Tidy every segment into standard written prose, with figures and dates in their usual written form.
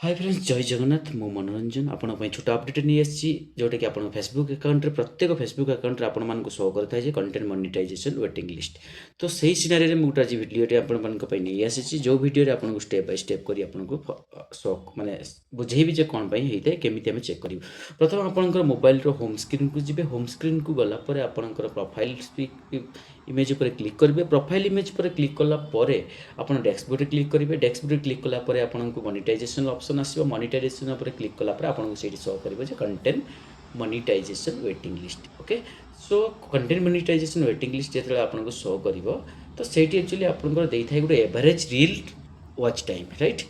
Hi friends जय जगन्नाथ मो मनोरंजन आपण छोट अपडेट नहीं आसी जोटा कि आप फेसबुक अकाउंट प्रत्येक फेसबुक अकाउंट आपण शो करता है कंटेंट मोनेटाइजेशन वेटिंग लिस्ट तो सही सिनारी में गोटे आज भिडियो आपण नहीं आसी जो भिडियो आपको स्टेप बाय स्टेप कर आपको शो माने बुझेबी जे कौन होता है केमी आम चेक कर प्रथम आपंकर मोबाइल होम स्क्रीन को जी होम स्क्रीन को गलापर आपंकर प्रोफाइल इमेज पर क्लिक करेंगे प्रोफाइल इमेज पर क्लिक कलापर आप डैशबोर्ड क्लिक करेंगे डैशबोर्ड क्लिक कलापर आपको मोनेटाइजेशन ऑप्शन आसो मोनेटाइजेशन पर क्लिक कलापर आपको से शो कर content monetization waiting list okay so content monetization waiting list जो आपको शो कर तो से एक्चुअली आपंकर देता है गोटे average reel watch time right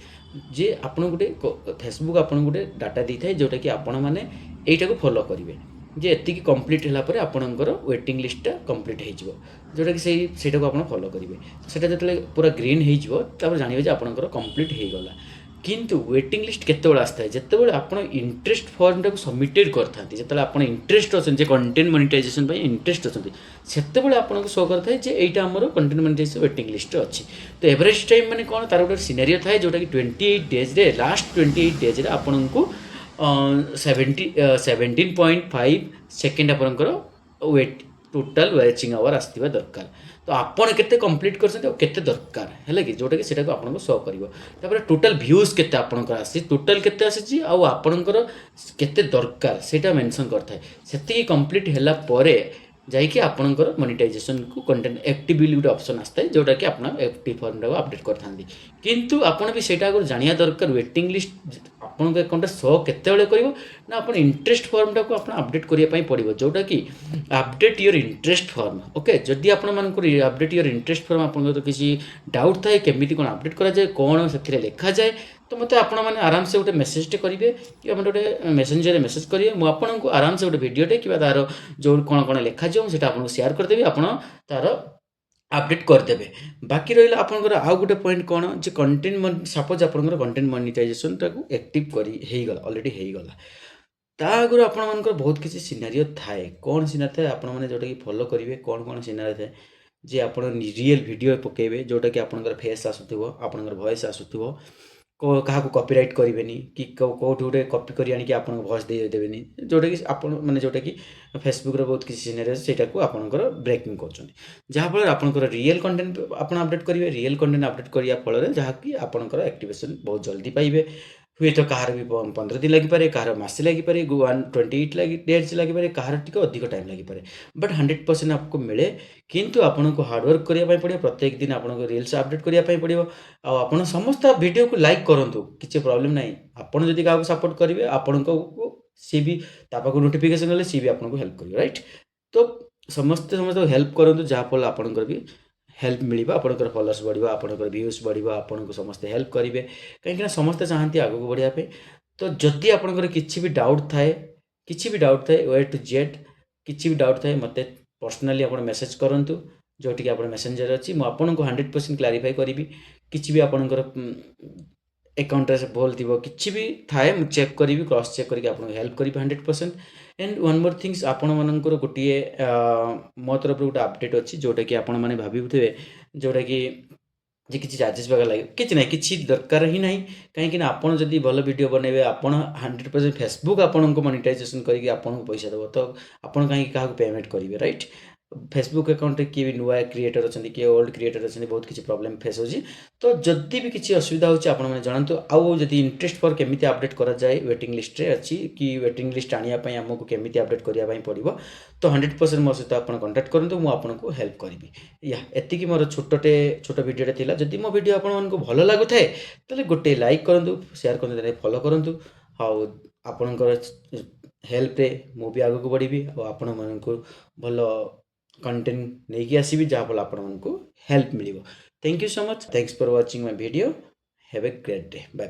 जे आपन गोटे फेसबुक आपन गोटे डाटा देता है जोटा कि आपण मैंने यहीटा को फॉलो करेंगे जे एति कंप्लीट है आपणकर वेटिंग लिस्टा कंप्लीट हो जोटा कि ସେଇଟା को आप फॉलो करेंगे सेटा जो पूरा ग्रीन हो जानवे जे आपणकर कंप्लीट हो गला किंतु वेटिंग लिस्ट केतबेले आस्ता है जितेबाला आप इंटरेस्ट फॉर्म टाक सबमिटेड करता जिते आप इंटरेस्ट अच्छे कंटेंट मोनेटाइजेशन इंटरेस्ट अच्छे से आपको शो करता है यहाँ आमर कंटेंट मोनेटाइजेशन वेटिंग लिस्ट अच्छी तो एवरेज टाइम मैंने कौन तार गोटे सिनेरियो थाए जोटा कि 28 डेज लास्ट 28 डेज आपन को 17.5 सेकेंड आपंकर वेट टोटाल वाचिंग आवर आसवा दरकार तो आपड़ के कंप्लीट करते दरकार है कि जोटा कि आपको शो कर टोटाल भ्यूज केते आपंकर आसी टोटाल केते आसी आपणकर केते दरकार से मेंशन करता है से कंप्लीट है जाकि आपणकर मोनेटाइजेशन को कंटेंट एक्टिवली गोटे ऑप्शन आता है जोटा कि आप एक्टिव फॉर्म टाक अपडेट करते किंतु आपन भी सेटा जानिया दरकार वेटिंग लिस्ट आपन अकाउंट शो केतेबेले कर ना आप इंटरेस्ट फॉर्म टाक अपडेट करने पड़ो जोटा कि update your interest form okay जदि आपण अपडेट योर इंटरेस्ट फॉर्म आप किसी डाउट थाए केमी कौन अपडेट कराए कौन से लिखा जाए तो मत आप आराम से गोटे मेसेजटे करेंगे कि गोटे मेसेंजर मेसेज करेंगे मुझे आराम से गोटे भिडियोटे कि तार जो कौन कौन लिखा जाए आपको सेयार करदेवी आप तार अपडेट करदेवे बाकी रहा आपंकर आउ गोटे पॉइंट कौन जे कंटेंट सपोज आपंकर कंटेंट मोनेटाइजेशन टाक एक्टिव कर ऑलरेडी होगला ता आगुरी आपंकर बहुत किसी सिनारियो थाए कौन सिनारी थाए आपण मैंने जोटा कि फॉलो करेंगे कौन कौन सिनारी थाए जे आप रियल वीडियो पकेबे जोटा कि आपंकर फेस आसुथो आपंकर वॉइस आसुथो क्या कॉपीराइट करेंगे कि कौट गोटे कॉपी कर आनिक आप भॉइस देदेनि जोटा कि आप मैंने जोटा कि फेसबुक बहुत किसी सिनारी से आपंकर ब्रेकिंग कर जहाँफल आपंकर रियल कंटेंट आप अपडेट करेंगे रियल कंटेंट अपडेट करने फल जहाँकि आपंकर एक्टिवेशन बहुत जल्दी पाइबे हुए तो कहार भी 15 दिन लगिपे कहार मसे लगिपे 128 डेज लगिपे कहार टी अधिक टाइम लगिपे बट 100% आपको मिले किंतु आपको हार्डवर्क करने पड़ो प्रत्येक दिन आपको रिल्स अपडेट करने पड़ो आप समस्त वीडियो को लाइक करूँ किसी प्रॉब्लम ना आपड़ जदि क्या सपोर्ट करेंगे आपण को सी भी तापाक नोटिफिकेशन गले सी भी आपको हेल्प कर राइट तो समस्त हेल्प करूँ जहाँफल आपंकर भी हेल्प मिल आपंकर फॉलोअर्स बढ़ो आपंकर व्यूज बढ़ो आपको समस्ते हेल्प करेंगे कहीं समस्ते चाहती आगे को बढ़ापे तो जदि आपंकर किसी भी डाउट थाए वे टू जेड किसी भी डाउट थाए मत पर्सनाली आप मेसेज करूँ जोटि कि आप मेसेंजर अच्छी मुझे 100% क्लारिफाई करी किसी भी आपंकर अकाउंट भूल थी कि भी थाए मुझे चेक करी क्रॉस चेक करके आपको हेल्प करी 100% एंड वन मोर थिंग्स आपण मानकर गोटे मो तरफ गोटे अपडेट अच्छी जोटा कि आपण मैंने भावे जोटा कि जे किसी चार्जेस वगैरह लगे किसी ना किसी दरकार ही ना कहीं आपड़ जब भल वीडियो बनइबे आप 100% फेसबुक आपको मोनेटाइजेशन करके आपको पैसा देव तो आपड़ कहीं क्या पेमेंट करेंगे राइट फेसबुक अकाउंट किए भी नुआ क्रिएटर अच्छा किए ओल्ड क्रिएटर अच्छा बहुत किसी प्रॉब्लम फेस होची तो जदि भी किसी असुविधा होची आपण मैंने जानतु आउ जदि इंटरेस्ट फॉर केमिति अपडेट करा जाए वेटिंग लिस्ट रे अच्छी कि वेटिंग लिस्ट आनिया पई हमको केमिति अपडेट करिया पई पड़िबो तो 100% मो सहित आपण कांटेक्ट करंतु मु आपनको हेल्प करबी या एति कि मोर छोट वीडियोटे थिला जदि मो वीडियो आपण मानको भलो लागु थाए तले गोटे लाइक करंतु शेयर करंतु फॉलो करंतु हाउ आपणकर हेल्प रे मु भी आगु को बढ़िबी और आपण मानको भलो कंटेंट नहीं आसबि जहाँफल आपको हेल्प मिल thank you so much thanks for watching my video have a great day bye.